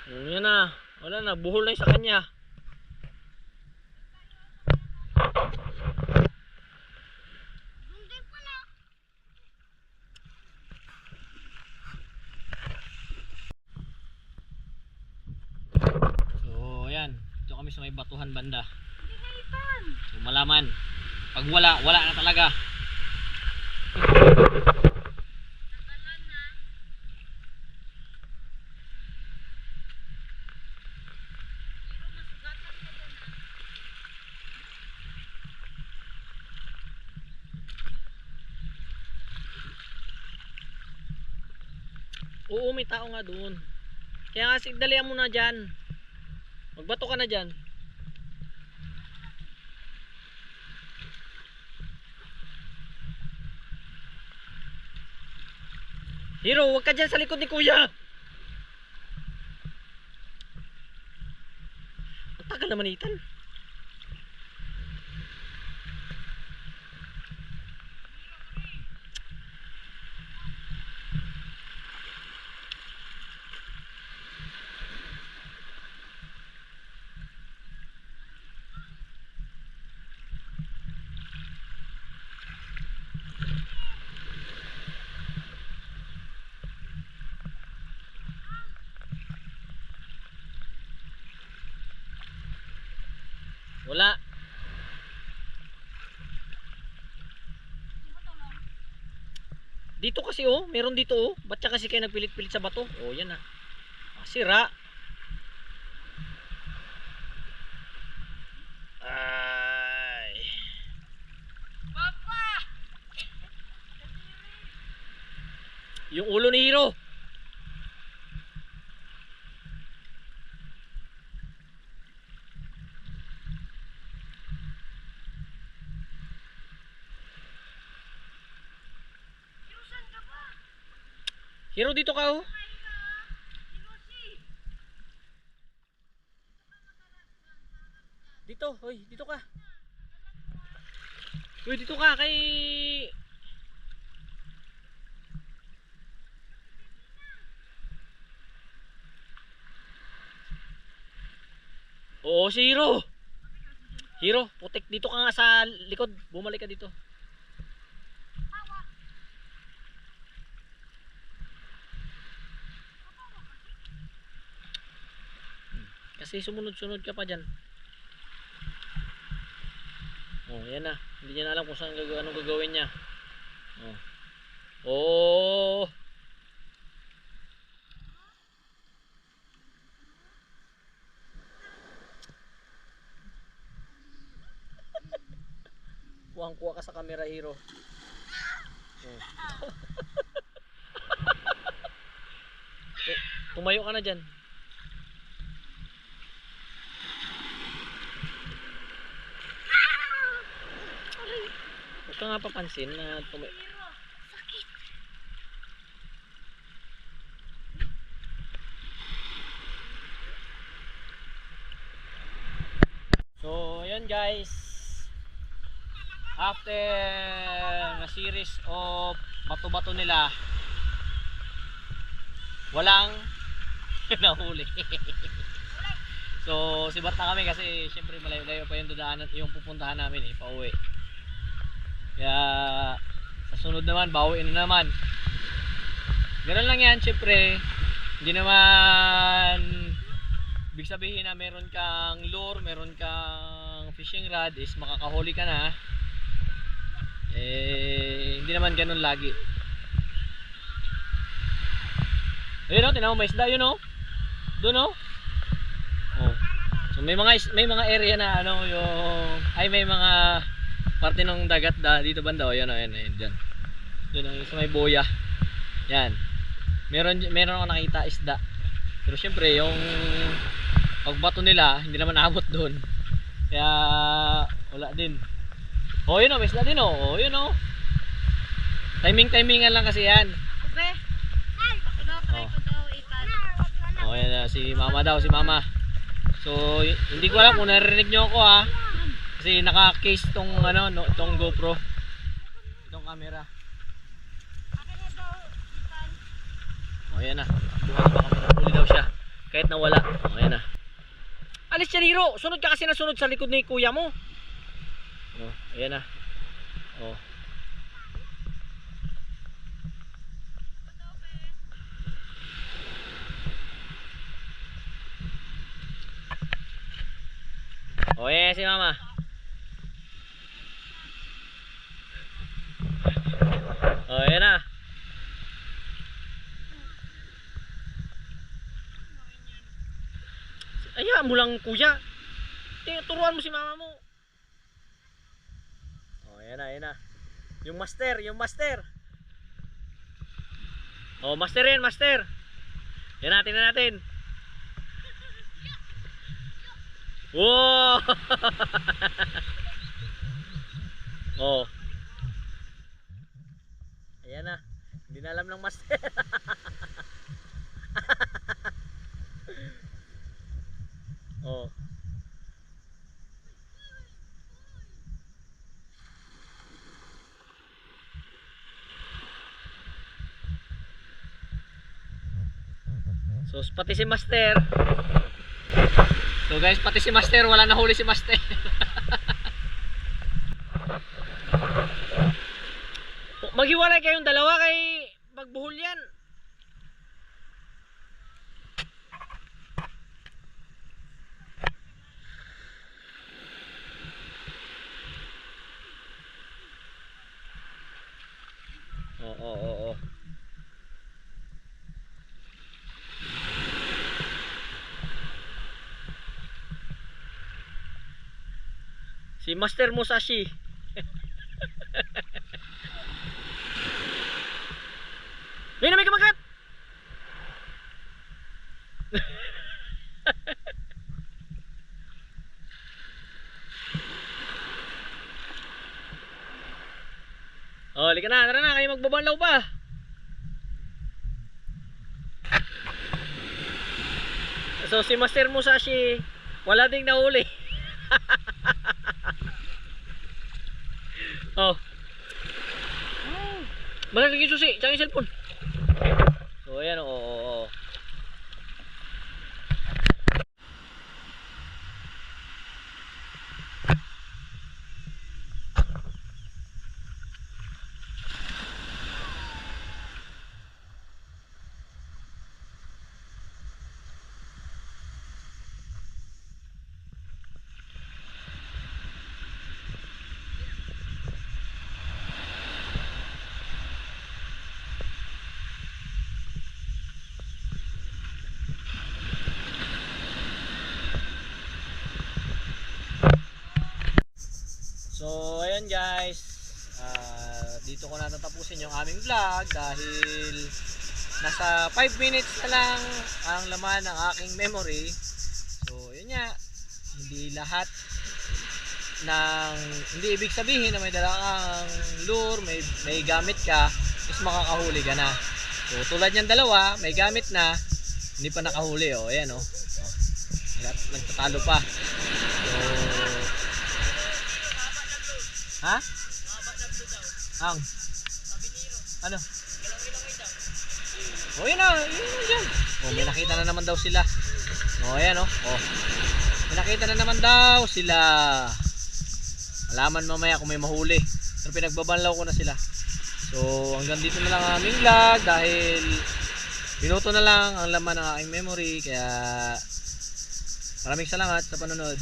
Yan na. Wala na. Buhol na yung sa kanya. So ayan. Ito kami sa may batuhan banda. So malaman. Pag wala, wala na talaga. Oo, may tao nga doon. Kaya nga dalihan mo na dyan. Magbato ka na dyan. Hero, huwag ka dyan sa likod ni kuya. Ang tagal naman itan. Wala. Dito kasi oh, meron dito oh. Ba't siya kasi kayo nagpilit-pilit sa bato? Oh, yan ah. Sira. Ay. Papa! Yung ulo ni Hero. Hero, dito ka oh. Dito, hoy, dito ka. Hoy, dito ka kay Oo, si Hero. Hero, putik dito ka nga sa likod. Bumalik ka dito. Kasi sumunod-sunod ka pa dyan. Oh, yan na. Hindi niya na alam kung saan anong gagawin niya. Oh. Oh. Kuwang-kuwa ka sa camera, Hero. Oh. Tumayo ka na dyan. Huwag ka nga papansin na tumayo. So, ayan guys. After na series of bato-bato nila, walang nahuli. So, sibat na kami kasi syempre malayo-layo pa yung dadaanan, yung pupuntahan namin eh, pauwi. Kaya sa sunod naman, bawiin na naman. Ganun lang yan, syempre. Hindi naman ibig sabihin na meron kang lure, meron kang fishing rod is makakahuli ka na. Eh, hindi naman ganun lagi. Ayun o, tinaw may isda yun o. Doon o. Oh. So may mga area na ano yung may mga parte ng dagat dito banda o. Yan o, yan dyan. Doon o, sa may boya. Yan. Meron ako nakita isda. Pero syempre yung pagbato nila hindi naman naabot doon. Kaya wala din. Oh, yun o, may isda din o. Oh, yun o. Timingan lang kasi yan. Ube. Ako daw, try ko daw itan. Oh, yan si mama daw, si mama. So, hindi ko alam kung narinig nyo ako ha. Kasi naka-case tong ano, no, tong GoPro. Itong camera. Akin na daw itan. Oh, yan na. Bukas pa kami, nahuli daw siya. Kahit nawala. Oh, ayan na. Alis yan, Hiro. Sunod ka kasi na sunod sa likod ni kuya mo. Oh, ayan na. Oh. Oh, ayan si mama. Oh, ayan na. Ayan mo lang kuya. Turuan mo si mama mo. Oh, ayan na, ayan na. Yung master, yung master. Oh, master yan, master. Yan natin na natin. Wow! Oh. Ayan na. Hindi na alam ng master. Oh. So pati si master. So guys, pati si master, wala nahuli si master. Maghiwalay kayong dalawa kay magbuhol yan. Oo. Si Master Musashi. May na may kamagat. Oh, lika na, tara na, kayo magbabalaw pa. So si Master Musashi, wala ding nahuli. Oh. Malaglag yung susi, tsaka yung cellphone. So ayan, oo. So ayan guys, dito ko natatapusin yung aming vlog dahil nasa 5 minutes na lang ang laman ng aking memory. So yun nga, hindi lahat hindi ibig sabihin na may dala kang lure, may gamit ka is makakahuli ka na. So tulad niyang dalawa, may gamit na, hindi pa nakahuli. Oh ayan oh, nagtatalo pa. So ha? Ang? Ano? O yun na, yun dyan. O may nakita na naman daw sila. O ayan o. May nakita na naman daw sila. Alaman mamaya kung may mahuli. Pero pinagbabanlaw ko na sila. So hanggang dito na lang ang aming vlog dahil minuto na lang ang laman ng aking memory. Kaya maraming salamat sa panonood.